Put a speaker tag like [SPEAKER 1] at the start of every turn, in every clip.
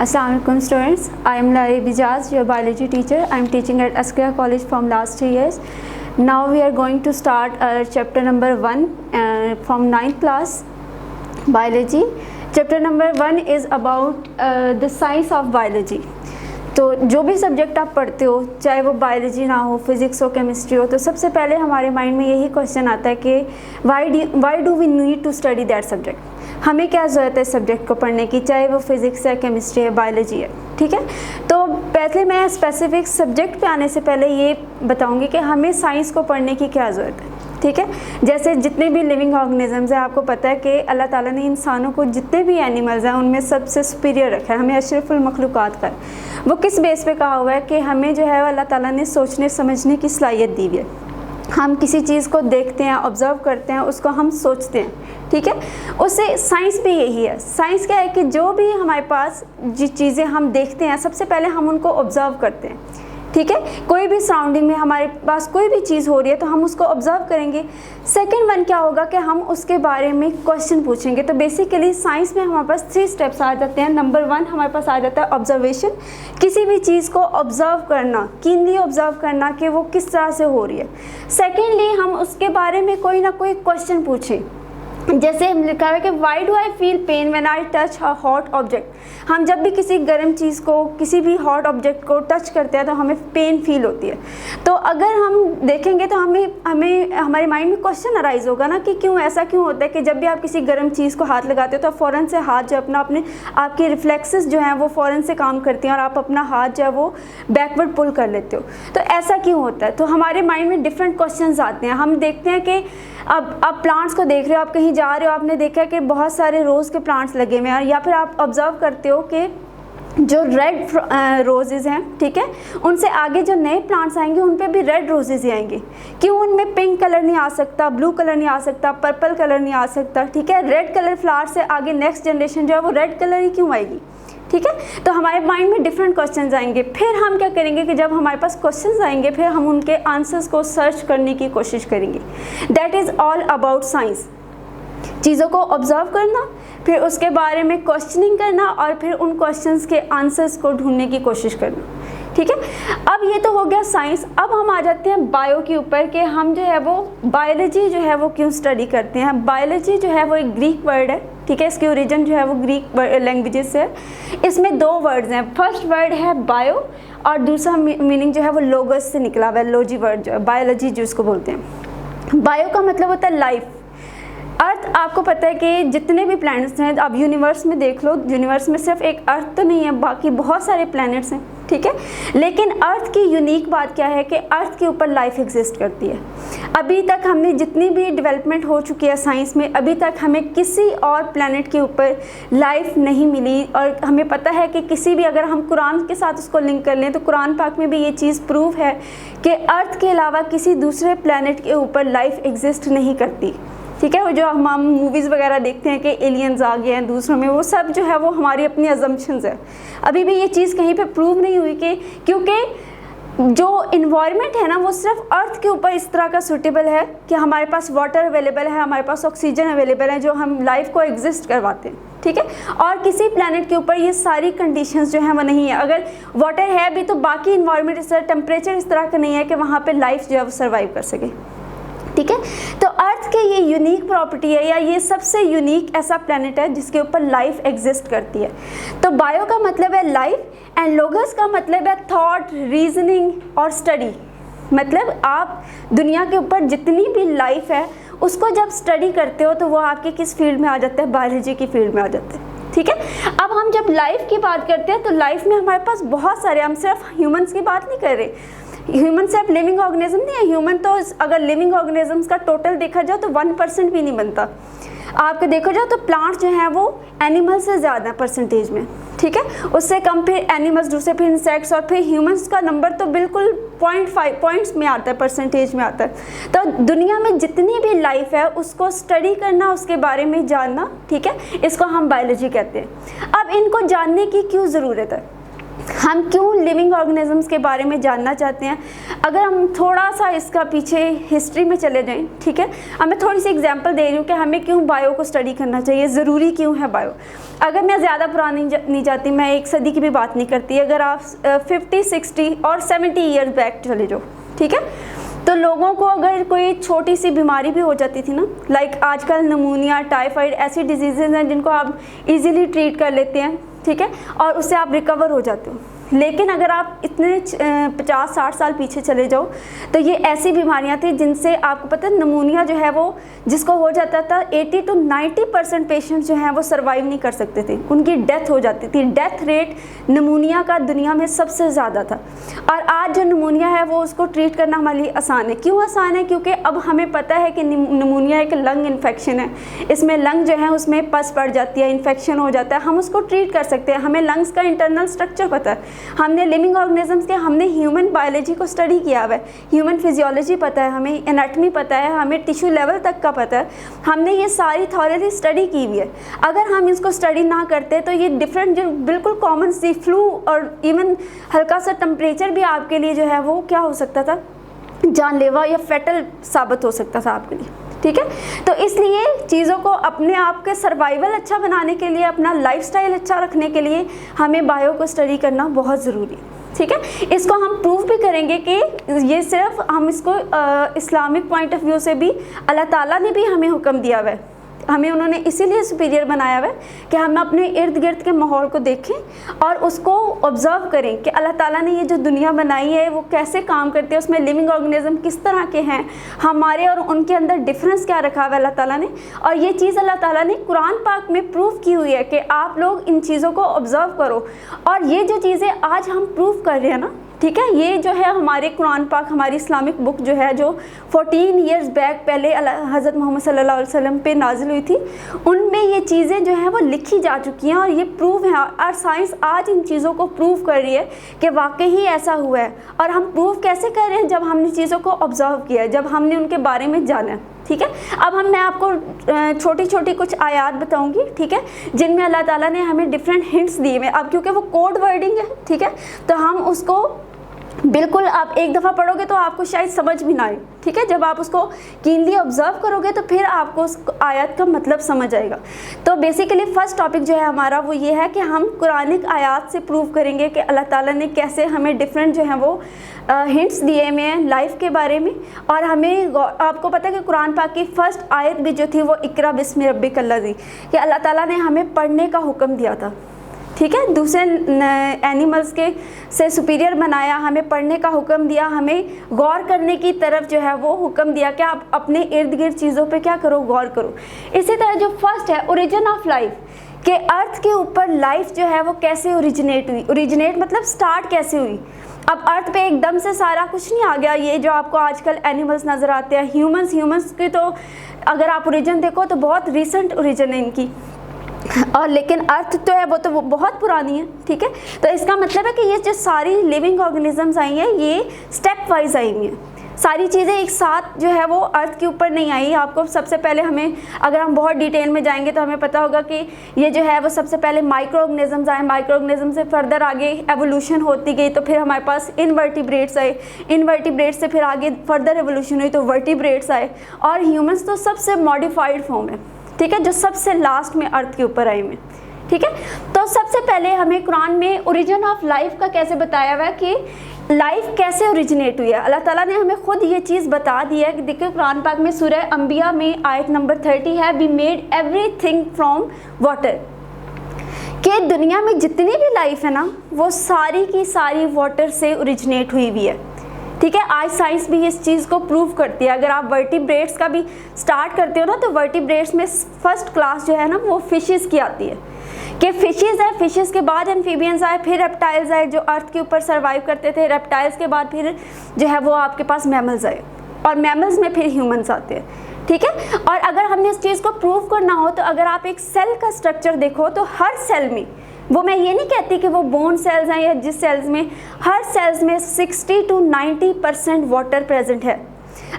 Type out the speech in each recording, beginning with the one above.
[SPEAKER 1] Assalamu alaikum students. I am Lari Bijaz, your biology teacher. I am teaching at Askaya College from last 3 years. Now we are going to start chapter number 1 from 9th class biology. Chapter number 1 is about the science of biology. तो जो भी subject आप पढ़ते हो, चाहे वो biology ना हो, फिज़िक्स हो, केमिस्ट्री हो, तो सबसे पहले हमारे माइंड में यही क्वेश्चन आता है कि why do we need to study that subject. हमें क्या ज़रूरत है इस सब्जेक्ट को पढ़ने की, चाहे वो फिज़िक्स है, केमिस्ट्री है, बायोलॉजी है। ठीक है, तो पहले मैं स्पेसिफिक सब्जेक्ट पे आने से पहले ये बताऊंगी कि हमें साइंस को पढ़ने की क्या ज़रूरत है। ठीक है, जैसे जितने भी लिविंग ऑर्गेनिजम्स हैं, आपको पता है कि अल्लाह ताला ने इंसानों को जितने भी एनिमल्स हैं उनमें सबसे सुपीरियर रखा है, हमें अशरफुल मखलूक़ात का। वो किस बेस पे कहा हुआ है कि हमें जो है अल्लाह ताला ने सोचने समझने की सलाहियत दी हुई है। हम किसी चीज़ को देखते हैं, ऑब्ज़र्व करते हैं, उसको हम सोचते हैं। ठीक है, उससे साइंस भी यही है। साइंस क्या है कि जो भी हमारे पास जिस चीज़ें हम देखते हैं, सबसे पहले हम उनको ऑब्ज़र्व करते हैं। ठीक है, कोई भी सराउंडिंग में हमारे पास कोई भी चीज़ हो रही है तो हम उसको ऑब्ज़र्व करेंगे। सेकंड वन क्या होगा कि हम उसके बारे में क्वेश्चन पूछेंगे। तो बेसिकली साइंस में हमारे पास 3 स्टेप्स आ जाते हैं। नंबर 1 हमारे पास आ जाता है ऑब्जर्वेशन, किसी भी चीज़ को ऑब्ज़र्व करना, कीनली ऑब्ज़र्व करना कि वो किस तरह से हो रही है। सेकेंडली हम उसके बारे में कोई ना कोई क्वेश्चन पूछें। जैसे हम लिखा है कि why do I feel pain when I touch a hot object. हम जब भी किसी गर्म चीज़ को, किसी भी हॉट ऑब्जेक्ट को टच करते हैं तो हमें पेन फील होती है। तो अगर हम देखेंगे तो हमें हमारे माइंड में क्वेश्चन अराइज होगा ना कि क्यों ऐसा क्यों होता है कि जब भी आप किसी गर्म चीज़ को हाथ लगाते हो तो फ़ौरन से हाथ जो अपने आपकी रिफ्लेक्सेस जो हैं वो फ़ौरन से काम करती हैं और आप अपना हाथ जो है वो बैकवर्ड पुल कर लेते हो। तो ऐसा क्यों होता है? तो हमारे माइंड में डिफरेंट क्वेश्चन आते हैं। हम देखते हैं कि अब आप प्लांट्स को देख रहे हो, आप कहीं जा रहे हो, आपने देखा कि बहुत सारे रोज़ के प्लांट्स लगे हुए हैं, या फिर आप ऑब्ज़र्व करते हो कि जो रेड रोजेज़ हैं, ठीक है, उनसे आगे जो नए प्लांट्स आएंगे उन पे भी रेड रोजेज़ ही आएंगे। क्यों उनमें पिंक कलर नहीं आ सकता, ब्लू कलर नहीं आ सकता, पर्पल कलर नहीं आ सकता? ठीक है, रेड कलर फ्लावर से आगे नेक्स्ट जनरेशन जो है वो रेड कलर ही क्यों आएगी? ठीक है, तो हमारे माइंड में डिफरेंट क्वेश्चंस आएंगे। फिर हम क्या करेंगे कि जब हमारे पास क्वेश्चंस आएंगे फिर हम उनके आंसर्स को सर्च करने की कोशिश करेंगे। That is all about science. चीज़ों को ऑब्ज़र्व करना, फिर उसके बारे में क्वेश्चनिंग करना और फिर उन क्वेश्चंस के आंसर्स को ढूंढने की कोशिश करना। ठीक है, अब ये तो हो गया साइंस। अब हम आ जाते हैं बायो के ऊपर कि हम जो है वो बायोलॉजी जो है वो क्यों स्टडी करते हैं। बायोलॉजी जो है वो एक ग्रीक वर्ड है। ठीक है, इसकी ओरिजिन जो है वो ग्रीक लैंग्वेजेस से है। इसमें 2 वर्ड्स हैं। फर्स्ट वर्ड है बायो और दूसरा मीनिंग जो है वो लोगस से निकला हुआ है, लोजी वर्ड जो है, बायोलॉजी जिसको बोलते हैं। बायो का मतलब होता है लाइफ। अर्थ, आपको पता है कि जितने भी प्लैनेट्स हैं, आप यूनिवर्स में देख लो, यूनिवर्स में सिर्फ एक अर्थ तो नहीं है, बाकी बहुत सारे प्लैनेट्स हैं। ठीक है, लेकिन अर्थ की यूनिक बात क्या है कि अर्थ के ऊपर लाइफ एग्जिस्ट करती है। अभी तक हमने जितनी भी डेवलपमेंट हो चुकी है साइंस में, अभी तक हमें किसी और प्लैनेट के ऊपर लाइफ नहीं मिली। और हमें पता है कि किसी भी, अगर हम कुरान के साथ उसको लिंक कर लें तो कुरान पाक में भी ये चीज़ प्रूव है कि अर्थ के अलावा किसी दूसरे प्लैनेट के ऊपर लाइफ एग्जिस्ट नहीं करती। ठीक है, वो जो हम मूवीज़ वगैरह देखते हैं कि एलियंस आ गए हैं दूसरों में, वो सब जो है वो हमारी अपनी अजम्पशंस है। अभी भी ये चीज़ कहीं पे प्रूव नहीं हुई कि, क्योंकि जो इन्वायरमेंट है ना वो सिर्फ अर्थ के ऊपर इस तरह का सूटेबल है कि हमारे पास वाटर अवेलेबल है, हमारे पास ऑक्सीजन अवेलेबल है जो हम लाइफ को एग्जिस्ट करवाते हैं। ठीक है, और किसी प्लैनेट के ऊपर ये सारी कंडीशंस जो हैं वो नहीं है। अगर वाटर है भी तो बाकी इन्वायरमेंट इस तरह, टेम्परेचर इस तरह का नहीं है कि वहाँ पर लाइफ जो है वो सर्वाइव कर सके। ठीक है, तो अर्थ के ये यूनिक प्रॉपर्टी है, या ये सबसे यूनिक ऐसा प्लेनेट है जिसके ऊपर लाइफ एग्जिस्ट करती है। तो बायो का मतलब है लाइफ एंड लोगस का मतलब है थॉट, रीजनिंग और स्टडी। मतलब आप दुनिया के ऊपर जितनी भी लाइफ है उसको जब स्टडी करते हो तो वो आपके किस फील्ड में आ जाता है? बायोलॉजी की फील्ड में आ जाता है। ठीक है, अब हम जब लाइफ की बात करते हैं तो लाइफ में हमारे पास बहुत सारे, हम सिर्फ ह्यूमंस की बात नहीं कर रहे। ह्यूमन सिर्फ लिविंग ऑर्गेनिज्म नहीं है। ह्यूमन तो अगर लिविंग ऑर्गेनिजम्स का टोटल देखा जाए तो 1% भी नहीं बनता। आपको देखा जाए तो प्लांट्स जो हैं वो एनिमल्स से ज़्यादा परसेंटेज में। ठीक है, उससे कम फिर एनिमल्स, दूसरे फिर इंसेक्ट्स, और फिर ह्यूमंस का नंबर तो बिल्कुल 0.5 पॉइंट्स में आता है, परसेंटेज में आता है। तो दुनिया में जितनी भी लाइफ है उसको स्टडी करना, उसके बारे में जानना, ठीक है, इसको हम बायोलॉजी कहते हैं। अब इनको जानने की क्यों ज़रूरत है? हम क्यों लिविंग ऑर्गेनिजम्स के बारे में जानना चाहते हैं? अगर हम थोड़ा सा इसका पीछे हिस्ट्री में चले जाएं, ठीक है, अब मैं थोड़ी सी एग्जांपल दे रही हूँ कि हमें क्यों बायो को स्टडी करना चाहिए, ज़रूरी क्यों है बायो। अगर मैं ज़्यादा पुरानी नहीं जाती, मैं 1 सदी की भी बात नहीं करती, अगर आप 50, 60 और 70 ईयर्स बैक चले जाओ, ठीक है, तो लोगों को अगर कोई छोटी सी बीमारी भी हो जाती थी ना, लाइक आजकल नमूनिया, टाइफाइड, ऐसी डिजीज़ेज हैं जिनको आप इजीली ट्रीट कर लेते हैं, ठीक है, और उससे आप रिकवर हो जाते हो। लेकिन अगर आप इतने 50-60 साल पीछे चले जाओ तो ये ऐसी बीमारियां थी जिनसे आपको पता है, नमूनिया जो है वो जिसको हो जाता था 80 to 90% पेशेंट्स जो हैं वो सर्वाइव नहीं कर सकते थे, उनकी डेथ हो जाती थी। डेथ रेट नमूनिया का दुनिया में सबसे ज़्यादा था। और आज जो नमूनिया है वो उसको ट्रीट करना हमारे लिए आसान है। क्यों आसान है? क्योंकि अब हमें पता है कि नमूनिया एक लंग इन्फेक्शन है, इसमें लंग जो है उसमें पस पड़ जाती है, इन्फेक्शन हो जाता है, हम उसको ट्रीट कर सकते हैं। हमें लंग्स का इंटरनल स्ट्रक्चर पता है, हमने लिविंग ऑर्गेनिजम्स के, हमने ह्यूमन बायोलॉजी को स्टडी किया हुआ है, ह्यूमन फिजियोलॉजी पता है, हमें एनाटमी पता है, हमें टिश्यू लेवल तक का पता है, हमने ये सारी थॉरली स्टडी की हुई है। अगर हम इसको स्टडी ना करते तो ये डिफरेंट जो बिल्कुल कॉमन सी फ्लू और इवन हल्का सा टेम्परेचर भी आपके लिए जो है वो क्या हो सकता था, जानलेवा या फेटल साबित हो सकता था आपके लिए, ठीक है। तो इसलिए चीज़ों को अपने आप के सर्वाइवल अच्छा बनाने के लिए, अपना लाइफस्टाइल अच्छा रखने के लिए हमें बायो को स्टडी करना बहुत ज़रूरी है, ठीक है। इसको हम प्रूव भी करेंगे कि ये सिर्फ हम इसको इस्लामिक पॉइंट ऑफ व्यू से भी अल्लाह ताला ने भी हमें हुक्म दिया हुआ है, हमें उन्होंने इसीलिए सुपीरियर बनाया हुआ है कि हम अपने इर्द गिर्द के माहौल को देखें और उसको ऑब्ज़र्व करें कि अल्लाह ताला ने ये जो दुनिया बनाई है वो कैसे काम करती है, उसमें लिविंग ऑर्गेनिज्म किस तरह के हैं, हमारे और उनके अंदर डिफरेंस क्या रखा हुआ है अल्लाह ताला ने। और ये चीज़ अल्लाह ताला ने कुरान पाक में प्रूव की हुई है कि आप लोग इन चीज़ों को ऑब्ज़र्व करो। और ये जो चीज़ें आज हम प्रूव कर रहे हैं ना, ठीक है, ये जो है हमारे कुरान पाक, हमारी इस्लामिक बुक जो है, जो 14 ईयर्स बैक पहले हज़रत मोहम्मद सल्लल्लाहु अलैहि वसल्लम पे नाजिल हुई थी, उनमें ये चीज़ें जो हैं वो लिखी जा चुकी हैं और ये प्रूव है। और साइंस आज इन चीज़ों को प्रूव कर रही है कि वाकई ही ऐसा हुआ है। और हम प्रूव कैसे कर रहे हैं? जब हमने चीज़ों को ऑब्ज़र्व किया है, जब हमने उनके बारे में जाना है, ठीक है। अब मैं आपको छोटी छोटी कुछ आयात बताऊंगी, ठीक है, जिनमें अल्लाह ताला ने हमें डिफरेंट हिंट्स दिए हैं। अब क्योंकि वो कोड वर्डिंग है, ठीक है, तो हम उसको बिल्कुल आप एक दफ़ा पढ़ोगे तो आपको शायद समझ भी ना आए, ठीक है। जब आप उसको कीनली ऑब्जर्व करोगे तो फिर आपको उस आयत का मतलब समझ आएगा। तो बेसिकली फर्स्ट टॉपिक जो है हमारा वो ये है कि हम कुरानिक आयत से प्रूव करेंगे कि अल्लाह ताला ने कैसे हमें डिफरेंट जो है वो हिंट्स दिए हुए हैं लाइफ के बारे में। और हमें आपको पता है कि कुरान पाक की फर्स्ट आयत भी जो थी वो इकरा बिस्मि रब्बिकल लज़ी, कि अल्लाह ताला ने हमें पढ़ने का हुक्म दिया था, ठीक है। दूसरे एनिमल्स के से सुपीरियर बनाया, हमें पढ़ने का हुक्म दिया, हमें गौर करने की तरफ जो है वो हुक्म दिया कि आप अपने इर्द गिर्द चीज़ों पे क्या करो, गौर करो। इसी तरह जो फर्स्ट है ओरिजिन ऑफ लाइफ, कि अर्थ के ऊपर लाइफ जो है वो कैसे ओरिजिनेट हुई। ओरिजिनेट मतलब स्टार्ट कैसे हुई। अब अर्थ पे एकदम से सारा कुछ नहीं आ गया। ये जो आपको आजकल एनिमल्स नज़र आते हैं, ह्यूमंस की तो अगर आप ओरिजिन देखो तो बहुत रिसेंट ओरिजिन है इनकी, और लेकिन अर्थ तो है वो बहुत पुरानी है, ठीक है। तो इसका मतलब है कि ये जो सारी लिविंग ऑर्गेनिजम्स आई हैं ये स्टेप वाइज आई हैं, सारी चीज़ें एक साथ जो है वो अर्थ के ऊपर नहीं आई। आपको सबसे पहले हमें, अगर हम बहुत डिटेल में जाएंगे तो हमें पता होगा कि ये जो है वो सबसे पहले माइक्रो ऑर्गेनिजम्स आए, माइक्रो ऑर्गेनिज्म से फर्दर आगे एवोल्यूशन होती गई, तो फिर हमारे पास इनवर्टिब्रेट्स आए, इनवर्टिब्रेट्स से फिर आगे फर्दर एवोल्यूशन हुई तो वर्टिब्रेट्स आए, और ह्यूमंस तो सबसे मॉडिफाइड फॉर्म है, ठीक है, जो सबसे लास्ट में अर्थ के ऊपर आए हुए, ठीक है। तो सबसे पहले हमें कुरान में ओरिजिन ऑफ लाइफ का कैसे बताया हुआ है कि लाइफ कैसे ओरिजिनेट हुई है। अल्लाह ताला ने हमें खुद ये चीज़ बता दी है कि देखिए कुरान पाक में सूरह अंबिया में आयत नंबर 30 है, we made everything from water, कि दुनिया में जितनी भी लाइफ है ना वो सारी की सारी वाटर से ओरिजिनेट हुई हुई है, ठीक है। आज साइंस भी इस चीज़ को प्रूव करती है। अगर आप वर्टिब्रेट्स का भी स्टार्ट करते हो ना तो वर्टिब्रेट्स में फर्स्ट क्लास जो है ना वो फिशेस की आती है, कि फिशेस है, फिशेस के बाद एम्फीबियंस आए, फिर रेप्टाइल्स आए जो अर्थ के ऊपर सर्वाइव करते थे, रेप्टाइल्स के बाद फिर जो है वो आपके पास मैमल्स आए, और मैमल्स में फिर ह्यूमंस आते हैं, ठीक है। और अगर हमने इस चीज़ को प्रूव करना हो तो अगर आप एक सेल का स्ट्रक्चर देखो तो हर सेल में, वो मैं ये नहीं कहती कि वो बोन सेल्स हैं या जिस सेल्स में, हर सेल्स में 60 to 90% वाटर प्रेजेंट है।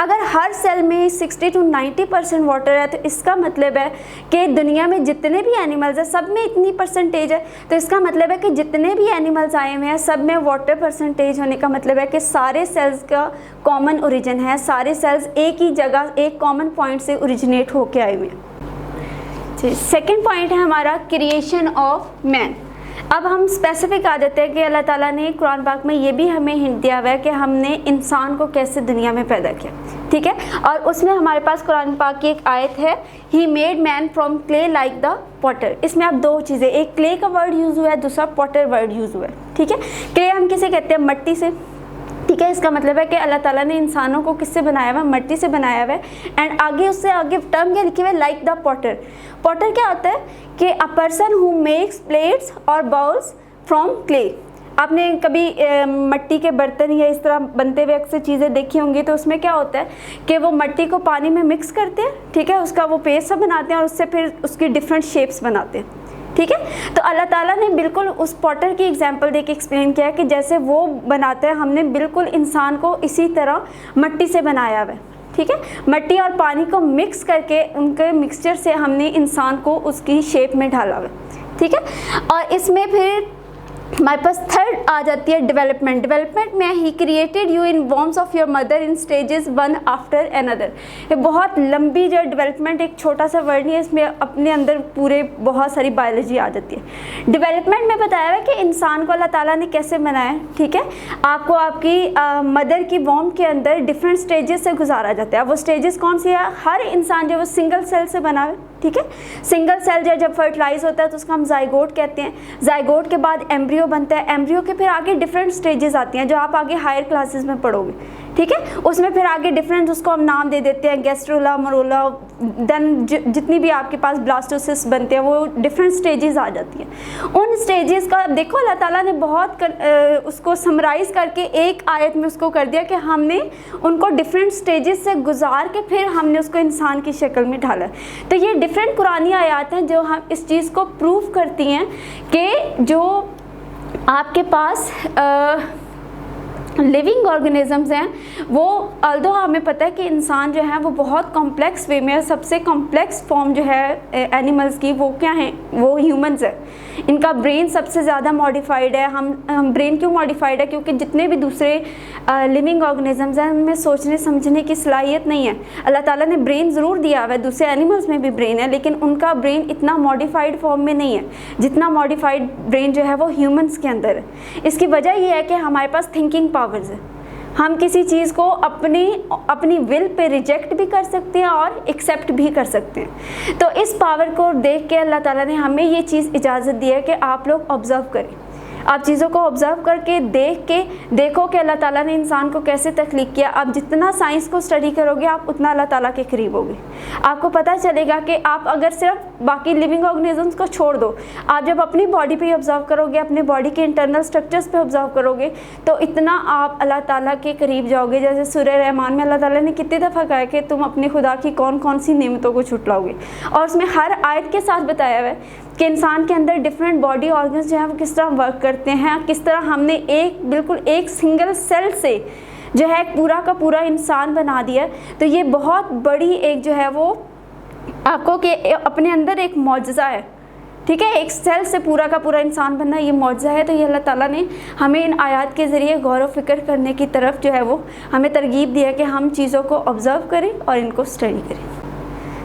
[SPEAKER 1] अगर हर सेल में 60 to 90% वाटर है तो इसका मतलब है कि दुनिया में जितने भी एनिमल्स हैं सब में इतनी परसेंटेज है, तो इसका मतलब है कि जितने भी एनिमल्स आए हुए हैं सब में वाटर परसेंटेज होने का मतलब है कि सारे सेल्स का कॉमन ओरिजिन है, सारे सेल्स एक ही जगह एक कॉमन पॉइंट से ओरिजिनेट होके आए हुए हैं। सेकेंड पॉइंट है हमारा क्रिएशन ऑफ मैन। अब हम स्पेसिफिक आ जाते हैं कि अल्लाह ताला ने कुरान पाक में ये भी हमें हिंट दिया हुआ है कि हमने इंसान को कैसे दुनिया में पैदा किया, ठीक है। और उसमें हमारे पास कुरान पाक की एक आयत है, he made man from clay like the Potter. इसमें आप दो चीज़ें, एक क्ले का वर्ड यूज़ हुआ है, दूसरा पॉटर वर्ड यूज़ हुआ है, ठीक है। क्ले हम किसे कहते हैं, मट्टी से, ठीक है। इसका मतलब है कि अल्लाह ताला ने इंसानों को किससे बनाया हुआ है, मट्टी से बनाया हुआ है। एंड आगे उससे आगे टर्म क्या लिखे हुआ है, लाइक द पॉटर। पॉटर क्या होता है कि a person who makes plates और बाउल्स फ्रॉम क्ले। आपने कभी मट्टी के बर्तन या इस तरह बनते हुए अक्सर चीज़ें देखी होंगी, तो उसमें क्या होता है कि वो मट्टी को पानी में मिक्स करते हैं, ठीक है, उसका वो पेस्ट सा बनाते हैं और उससे फिर उसकी डिफरेंट शेप्स बनाते हैं, ठीक है। तो अल्लाह ताला ने बिल्कुल उस पॉटर की एग्जांपल देके एक्सप्लेन किया है कि जैसे वो बनाते हैं हमने बिल्कुल इंसान को इसी तरह मट्टी से बनाया हुआ है, ठीक है। मट्टी और पानी को मिक्स करके उनके मिक्सचर से हमने इंसान को उसकी शेप में ढाला हुआ है, ठीक है। और इसमें फिर हमारे पास थर्ड आ जाती है डेवलपमेंट। डेवलपमेंट में he created you in worms of your mother in stages one after another. ये बहुत लंबी जो डेवलपमेंट एक छोटा सा वर्ड नहीं है, इसमें अपने अंदर पूरे बहुत सारी बायोलॉजी आ जाती है। डेवलपमेंट में बताया है कि इंसान को अल्लाह ताला ने कैसे बनाया, ठीक है। आपको आपकी मदर की वॉर्म के अंदर डिफरेंट स्टेजेस से गुजारा जाता है। वो स्टेजेस कौन सी है, हर इंसान जो वो सिंगल सेल से बना है, ठीक है। सिंगल सेल जब फर्टिलाइज होता है तो उसका हम जाइगोट कहते हैं। जाइगोट के बाद एम्ब्रियो बनता है, एम्ब्रियो के फिर आगे डिफरेंट स्टेजेस आती हैं जो आप आगे हायर क्लासेस में पढ़ोगे, ठीक है। उसमें फिर आगे डिफरेंट उसको हम नाम दे देते हैं, गैस्ट्रोला, मरोला, देन जितनी भी आपके पास ब्लास्टोसिस्ट बनते हैं वो डिफरेंट स्टेजेस आ जाती हैं। उन स्टेजेस का देखो अल्लाह ताला ने बहुत उसको समराइज करके एक आयत में उसको कर दिया कि हमने उनको डिफरेंट स्टेजेस से गुजार के फिर हमने उसको इंसान की शक्ल में ढाला। तो ये डिफरेंट कुरानी आयत हैं जो हम इस चीज़ को प्रूव करती हैं कि जो आपके पास लिविंग ऑर्गेनिजम्स हैं वो अल्दो हमें पता है कि इंसान जो है वो बहुत कॉम्प्लेक्स वे में, सबसे कॉम्प्लेक्स फॉर्म जो है एनिमल्स की वो क्या है, वो ह्यूमंस है। इनका ब्रेन सबसे ज़्यादा मॉडिफाइड है। हम ब्रेन क्यों मॉडिफाइड है, क्योंकि जितने भी दूसरे लिविंग ऑर्गेनिजम्स हैं उनमें सोचने समझने की सलाहियत नहीं है। अल्लाह ताला ने ब्रेन ज़रूर दिया हुआ है, दूसरे एनिमल्स में भी ब्रेन है, लेकिन उनका ब्रेन इतना मॉडिफाइड फॉर्म में नहीं है जितना मॉडिफाइड ब्रेन जो है वो ह्यूमंस के अंदर है। इसकी वजह यह है कि हमारे पास थिंकिंग पावर्स है। हम किसी चीज़ को अपनी विल पे रिजेक्ट भी कर सकते हैं और एक्सेप्ट भी कर सकते हैं। तो इस पावर को देख के अल्लाह ताला ने हमें ये चीज़ इजाज़त दी है कि आप लोग ऑब्ज़र्व करें। आप चीज़ों को ऑब्ज़र्व करके देखो कि अल्लाह ताला ने इंसान को कैसे तख्लीक किया। आप जितना साइंस को स्टडी करोगे आप उतना अल्लाह ताला के करीब होगे। आपको पता चलेगा कि आप अगर सिर्फ बाकी लिविंग ऑर्गेनिजम्स को छोड़ दो, आप जब अपनी बॉडी पे ऑब्ज़र्व करोगे, अपने बॉडी के इंटरनल स्ट्रक्चर्स पे ऑब्ज़र्व करोगे तो इतना आप अल्लाह ताला के करीब जाओगे। जैसे सूरह रहमान में अल्लाह ताला ने कितनी दफ़ा कहा कि तुम अपने खुदा की कौन कौन सी नेमतों को छुटलाओगे, और उसमें हर आयत के साथ बताया हुआ है कि इंसान के अंदर डिफरेंट बॉडी ऑर्गन्स जो है वो किस तरह वर्क करते हैं, किस तरह हमने बिल्कुल एक सिंगल सेल से जो है पूरा का पूरा इंसान बना दिया। तो ये बहुत बड़ी एक जो है वो आपको कि अपने अंदर एक मौजज़ा है, ठीक है। एक सेल से पूरा का पूरा इंसान बनना ये मौजज़ा है। तो ये अल्लाह ताला ने हमें इन आयत के ज़रिए गौर व फिक्र करने की तरफ जो है वो हमें तरगीब दी है कि हम चीज़ों को ऑब्ज़र्व करें और इनको स्टडी करें।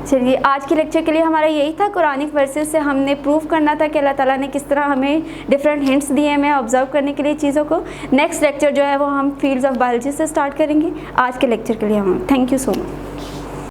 [SPEAKER 1] चलिए आज के लेक्चर के लिए हमारा यही था। कुरानिक वर्सेस से हमने प्रूव करना था कि अल्लाह ताला ने किस तरह हमें डिफरेंट हिंट्स दिए हैं ऑब्ज़र्व करने के लिए चीज़ों को। नेक्स्ट लेक्चर जो है वो हम फील्ड्स ऑफ बायोलॉजी से स्टार्ट करेंगे। आज के लेक्चर के लिए हम थैंक यू सो मच।